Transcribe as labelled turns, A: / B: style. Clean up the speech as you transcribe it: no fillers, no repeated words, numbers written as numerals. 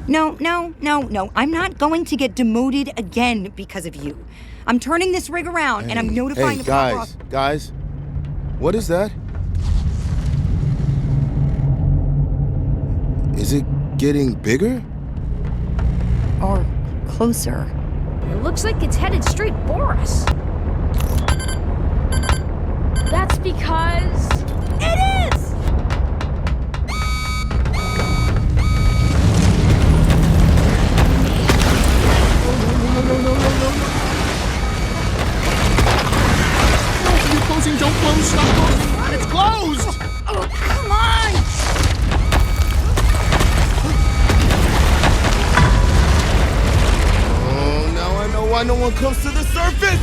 A: No. I'm not going to get demoted again because of you. I'm turning this rig around and I'm notifying the power off.
B: Guys, what is that? Is it getting bigger?
A: Or closer.
C: It looks like it's headed straight for us. That's because... It is!
D: You're closing, don't close, stop closing. It's closed!
A: Oh, come on!
B: Oh, now I know why no one comes to the surface!